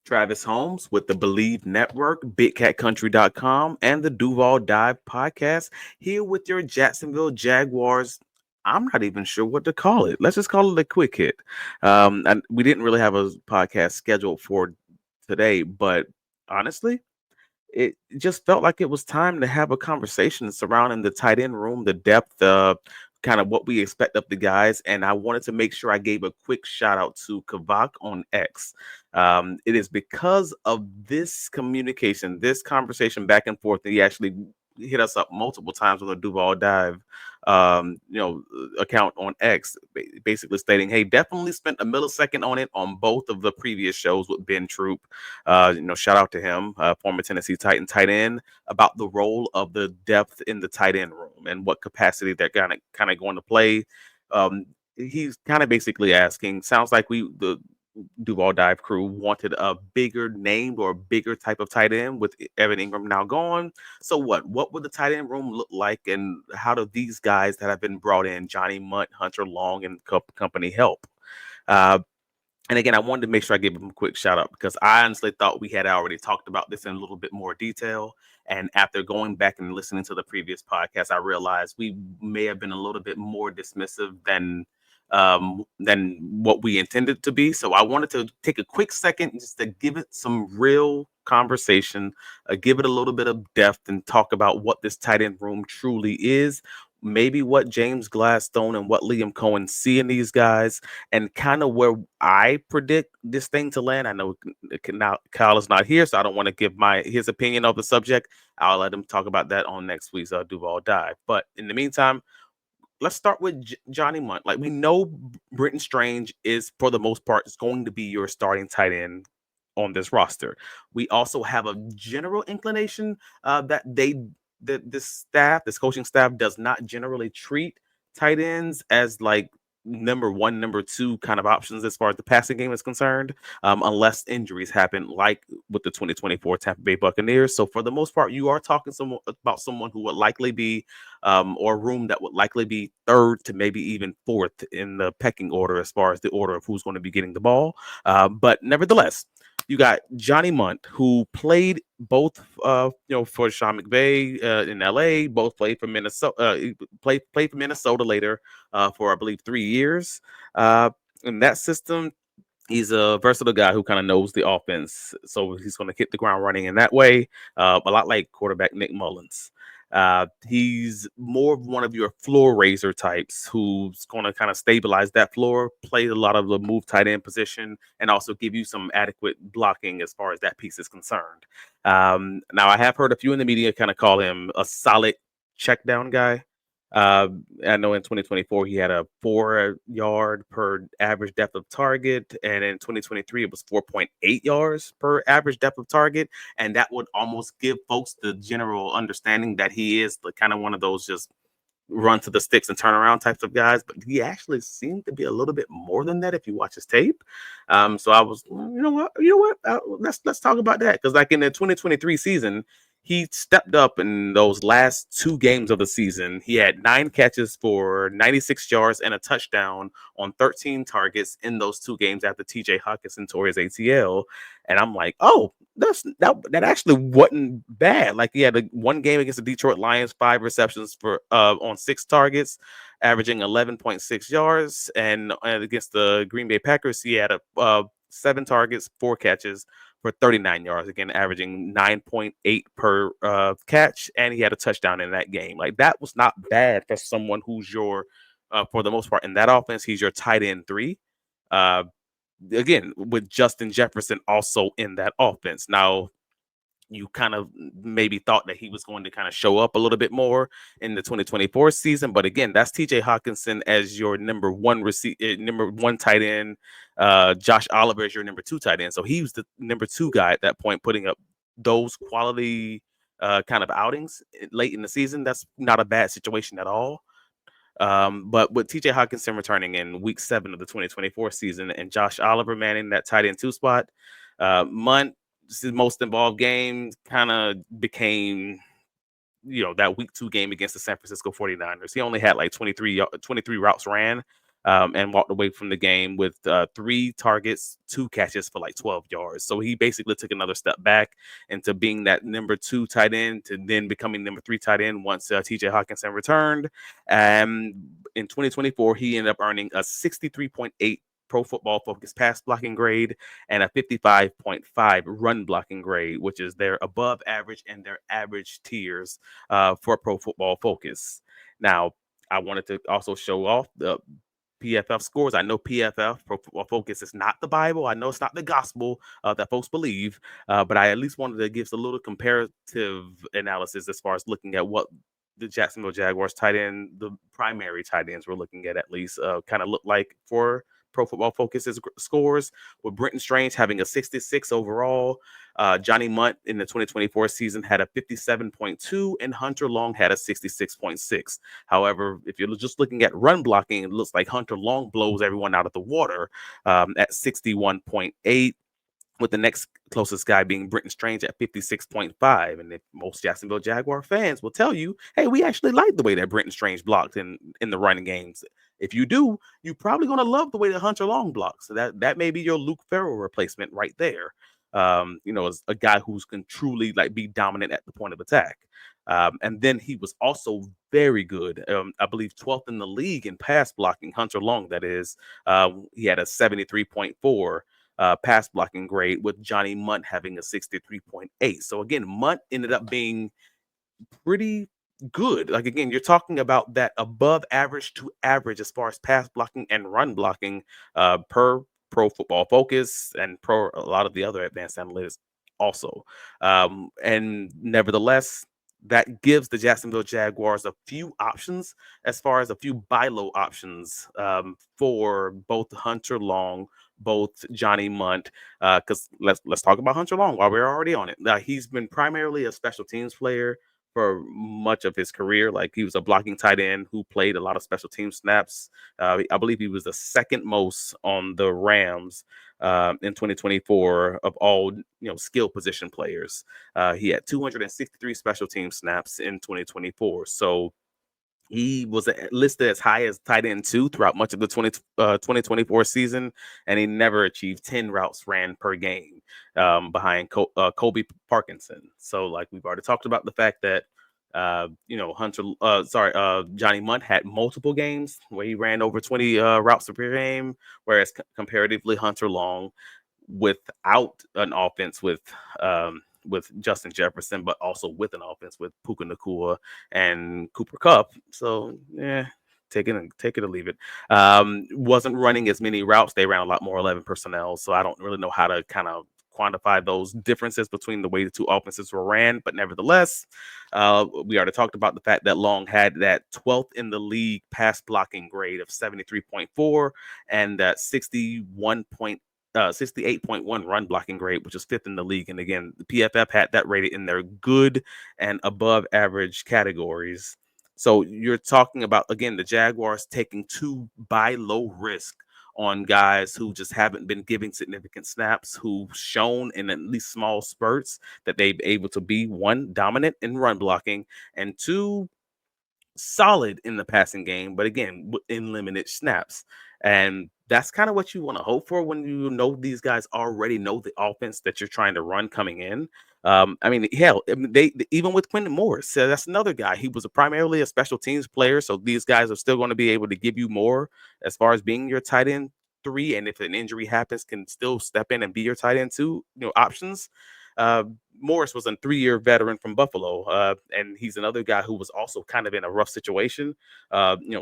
Travis Holmes with the Believe Network, BigCatCountry.com, and the Duval Dive podcast. Here with your Jacksonville Jaguars. I'm not even sure what to call it. Let's just call it a quick hit. And we didn't really have a podcast scheduled for today, but honestly, it just felt like it was time to have a conversation surrounding the tight end room, the depth, kind of what we expect of the guys. And I wanted to make sure I gave a quick shout out to Kavak on X. It is because of this communication, this conversation back and forth that he actually hit us up multiple times on the Duval Dive account on X, basically stating, hey, definitely spent a millisecond on it on both of the previous shows with Ben Troop. Shout out to him, former Tennessee Titan tight end, about the role of the depth in the tight end room and what capacity they're kind of going to play. He's kind of basically asking, sounds like the Duval Dive crew wanted a bigger named or bigger type of tight end with Evan Ingram now gone. So what? What would the tight end room look like, and how do these guys that have been brought in, Johnny Munt, Hunter Long, and company, help? Uh, and again, I wanted to make sure I give them a quick shout out because I honestly thought we had already talked about this in a little bit more detail. And after going back and listening to the previous podcast, I realized we may have been a little bit more dismissive than what we intended to be. So I wanted to take a quick second just to give it some real conversation, give it a little bit of depth, and talk about what this tight end room truly is. Maybe what James Gladstone and what Liam Coen see in these guys, and kind of where I predict this thing to land. I know now Kyle is not here, so I don't want to give his opinion of the subject. I'll let him talk about that on next week's Duval Dive. But in the meantime, let's start with Johnny Munt. Like, we know Britton Strange is, for the most part, is going to be your starting tight end on this roster. We also have a general inclination that this coaching staff does not generally treat tight ends as like number one, number two kind of options as far as the passing game is concerned, unless injuries happen, like with the 2024 Tampa Bay Buccaneers. So for the most part, you are talking about someone who would likely be, or a room that would likely be third to maybe even fourth in the pecking order as far as the order of who's going to be getting the ball. But nevertheless, you got Johnny Munt, who played both, for Sean McVay in LA. Both played for Minnesota. Played for Minnesota later for, I believe, 3 years. In that system, he's a versatile guy who kind of knows the offense, so he's going to hit the ground running in that way. A lot like quarterback Nick Mullins. He's more of one of your floor raiser types who's going to kind of stabilize that floor, play a lot of the move tight end position, and also give you some adequate blocking as far as that piece is concerned. Now, I have heard a few in the media kind of call him a solid check down guy. Uh, I know in 2024 he had a 4 yard per average depth of target, and in 2023 it was 4.8 yards per average depth of target, and that would almost give folks the general understanding that he is the kind of one of those just run to the sticks and turn around types of guys. But he actually seemed to be a little bit more than that if you watch his tape. So I was, you know what, let's talk about that, because like in the 2023 season, he stepped up in those last 2 games of the season. He had 9 catches for 96 yards and a touchdown on 13 targets in those 2 games after TJ Hawkinson tore his ACL. And I'm like, oh, that actually wasn't bad. Like, he had one game against the Detroit Lions, 5 receptions for on 6 targets, averaging 11.6 yards, and against the Green Bay Packers, he had 7 targets, 4 catches for 39 yards, again averaging 9.8 per catch, and he had a touchdown in that game. Like, that was not bad for someone who's your, for the most part in that offense, he's your tight end 3. Uh, Again, with Justin Jefferson also in that offense. Now, you kind of maybe thought that he was going to kind of show up a little bit more in the 2024 season, but again, that's TJ Hawkinson as your number one tight end. Josh Oliver is your number 2 tight end, so he was the number 2 guy at that point, putting up those quality kind of outings late in the season. That's not a bad situation at all. But with TJ Hawkinson returning in week 7 of the 2024 season and Josh Oliver manning that tight end 2 spot, Munt, his most involved game kind of became, that week 2 game against the San Francisco 49ers. He only had like 23 routes ran, and walked away from the game with 3 targets, 2 catches for like 12 yards. So he basically took another step back into being that number 2 tight end to then becoming number 3 tight end once TJ Hawkinson returned. And in 2024, he ended up earning a 63.8 Pro Football Focus pass blocking grade and a 55.5 run blocking grade, which is their above average and their average tiers for Pro Football Focus. Now, I wanted to also show off the PFF scores. I know PFF, Pro Football Focus, is not the Bible. I know it's not the gospel that folks believe, but I at least wanted to give a little comparative analysis as far as looking at what the Jacksonville Jaguars tight end, the primary tight ends we're looking at least, kind of look like for Pro Football Focus's scores, with Brenton Strange having a 66 overall. Johnny Munt in the 2024 season had a 57.2, and Hunter Long had a 66.6. However, if you're just looking at run blocking, it looks like Hunter Long blows everyone out of the water at 61.8, with the next closest guy being Brenton Strange at 56.5. And if most Jacksonville Jaguar fans will tell you, hey, we actually like the way that Brenton Strange blocked in the running games. If you do, you're probably going to love the way that Hunter Long blocks. So that may be your Luke Farrell replacement right there. As a guy who can truly like be dominant at the point of attack. And then he was also very good. I believe 12th in the league in pass blocking, Hunter Long, that is. He had a 73.4 pass blocking grade, with Johnny Munt having a 63.8. So again, Munt ended up being pretty good. Like, again, you're talking about that above average to average as far as pass blocking and run blocking per Pro Football Focus and per a lot of the other advanced analytics also. And nevertheless, that gives the Jacksonville Jaguars a few options as far as a few buy low options for both Hunter Long, both Johnny Munt. Because let's talk about Hunter Long while we're already on it. He's been primarily a special teams player for much of his career. Like, he was a blocking tight end who played a lot of special team snaps. I believe he was the second most on the Rams in 2024 of all skill position players. He had 263 special team snaps in 2024. So he was listed as high as tight end 2 throughout much of the 2024 season, and he never achieved 10 routes ran per game behind Colby Parkinson. So, like, we've already talked about the fact that Johnny Munt had multiple games where he ran over 20 routes per game, whereas comparatively Hunter Long, without an offense with Justin Jefferson, but also with an offense with Puka Nacua and Cooper Kupp. So, take it or leave it. Wasn't running as many routes. They ran a lot more 11 personnel. So I don't really know how to kind of quantify those differences between the way the two offenses were ran. But nevertheless, we already talked about the fact that Long had that 12th in the league pass blocking grade of 73.4 and that 68.1 run blocking grade, which is 5th in the league. And again, the PFF had that rated in their good and above average categories. So you're talking about, again, the Jaguars taking 2 buy low risk on guys who just haven't been giving significant snaps, who've shown in at least small spurts that they've been able to be, 1, dominant in run blocking, and 2, solid in the passing game, but again, in limited snaps. And that's kind of what you want to hope for when you know these guys already know the offense that you're trying to run coming in. Hell, they even with Quentin Morris, that's another guy. He was primarily a special teams player, so these guys are still going to be able to give you more as far as being your tight end 3, and if an injury happens, can still step in and be your tight end 2. Options. Uh, Morris was a 3-year veteran from Buffalo, and he's another guy who was also kind of in a rough situation,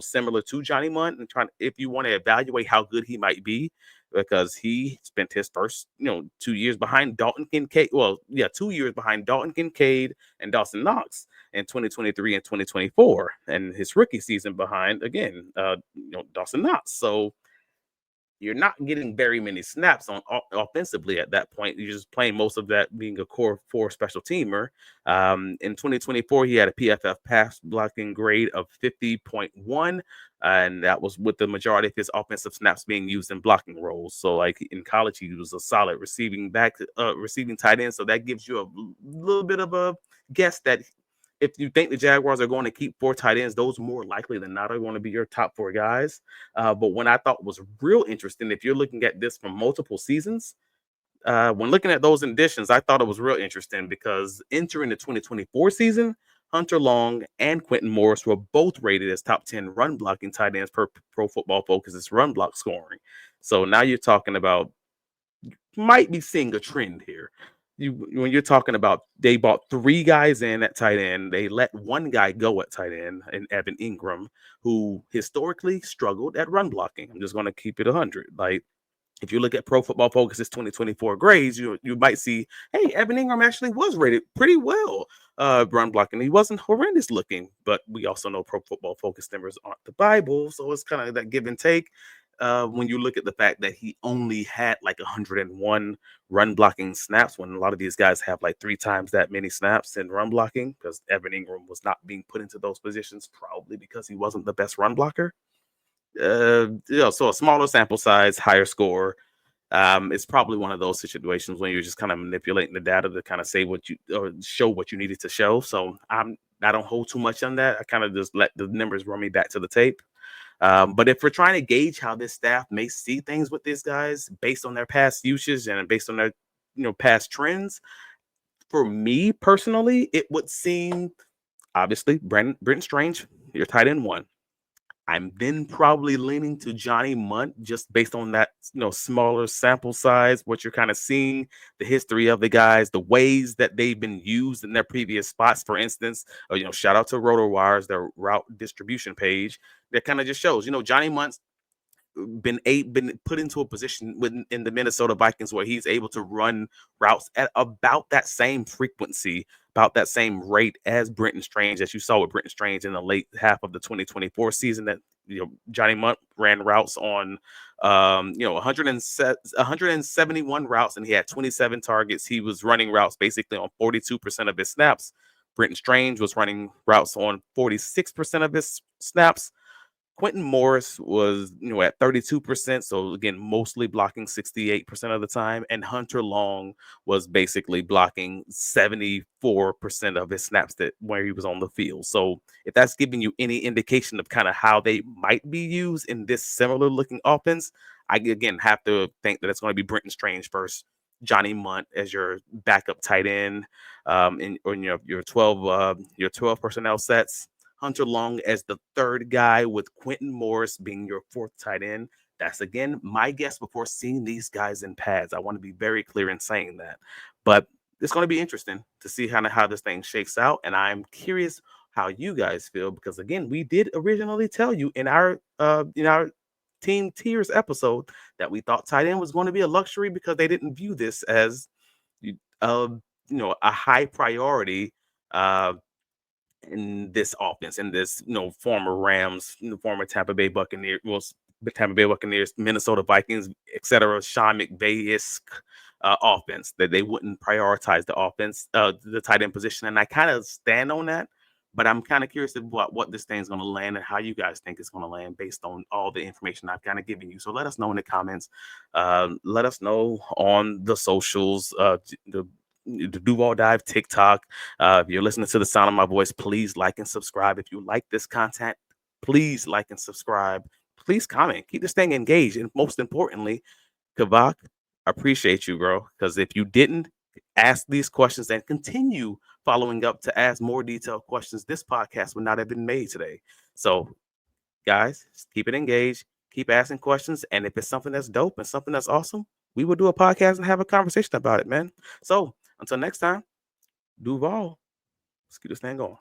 similar to Johnny Munt. And if you want to evaluate how good he might be, because he spent his first, 2 years behind Dalton Kincaid. Well, yeah, 2 years behind Dalton Kincaid and Dawson Knox in 2023 and 2024, and his rookie season behind again, Dawson Knox. So you're not getting very many snaps on offensively at that point. You're just playing most of that being a core 4 special teamer. In 2024, he had a PFF pass blocking grade of 50.1, and that was with the majority of his offensive snaps being used in blocking roles. So, like, in college, he was a solid receiving tight end. So that gives you a little bit of a guess that if you think the Jaguars are going to keep 4 tight ends, those more likely than not are going to be your top 4 guys. But what I thought was real interesting, if you're looking at this from multiple seasons, when looking at those additions, I thought it was real interesting because entering the 2024 season, Hunter Long and Quentin Morris were both rated as top 10 run blocking tight ends per Pro Football Focus's run block scoring. So now you're talking about, might be seeing a trend here. When you're talking about, they bought 3 guys in at tight end, they let 1 guy go at tight end, and Evan Ingram, who historically struggled at run blocking. I'm just going to keep it 100. Like, if you look at Pro Football Focus's 2024 grades, you might see, hey, Evan Ingram actually was rated pretty well run blocking. He wasn't horrendous looking, but we also know Pro Football Focus numbers aren't the Bible, so it's kind of that give and take. When you look at the fact that he only had like 101 run blocking snaps, when a lot of these guys have like 3 times that many snaps in run blocking, because Evan Ingram was not being put into those positions, probably because he wasn't the best run blocker. So a smaller sample size, higher score. It's probably one of those situations when you're just kind of manipulating the data to kind of say what you, or show what you needed to show. So I don't hold too much on that. I kind of just let the numbers run me back to the tape. But if we're trying to gauge how this staff may see things with these guys based on their past usage and based on their past trends, for me personally, it would seem, obviously, Brenton Strange, your tight end 1. I'm then probably leaning to Johnny Munt just based on that, smaller sample size, what you're kind of seeing, the history of the guys, the ways that they've been used in their previous spots. For instance, shout out to RotoWire's, their route distribution page that kind of just shows, Johnny Munt's been put into a position in the Minnesota Vikings where he's able to run routes at about that same frequency, about that same rate as Brenton Strange, as you saw with Brenton Strange in the late half of the 2024 season. That Johnny Munt ran routes on 171 routes, and he had 27 targets. He was running routes basically on 42% of his snaps. Brenton Strange was running routes on 46% of his snaps. Quentin Morris was, at 32%. So again, mostly blocking 68% of the time. And Hunter Long was basically blocking 74% of his snaps where he was on the field. So if that's giving you any indication of kind of how they might be used in this similar looking offense, I again have to think that it's going to be Brenton Strange first, Johnny Munt as your backup tight end, your 12 personnel sets. Hunter Long as the 3rd guy, with Quentin Morris being your 4th tight end. That's, again, my guess before seeing these guys in pads. I want to be very clear in saying that. But it's going to be interesting to see how this thing shakes out. And I'm curious how you guys feel, because, again, we did originally tell you in our team tiers episode that we thought tight end was going to be a luxury because they didn't view this as a high priority in this offense, in this, former Rams, former Tampa Bay Buccaneers, Minnesota Vikings, etc., Sean McVay-esque offense, that they wouldn't prioritize the offense, the tight end position. And I kind of stand on that, but I'm kind of curious about what this thing's going to land and how you guys think it's going to land based on all the information I've kind of given you. So let us know in the comments. Let us know on the socials, the Duval Dive TikTok. If you're listening to the sound of my voice, please like and subscribe. If you like this content, please like and subscribe. Please comment. Keep this thing engaged. And most importantly, Kavak, I appreciate you, bro. Because if you didn't ask these questions and continue following up to ask more detailed questions, this podcast would not have been made today. So, guys, just keep it engaged. Keep asking questions. And if it's something that's dope and something that's awesome, we will do a podcast and have a conversation about it, man. So, until next time, Duval, let's keep this thing going.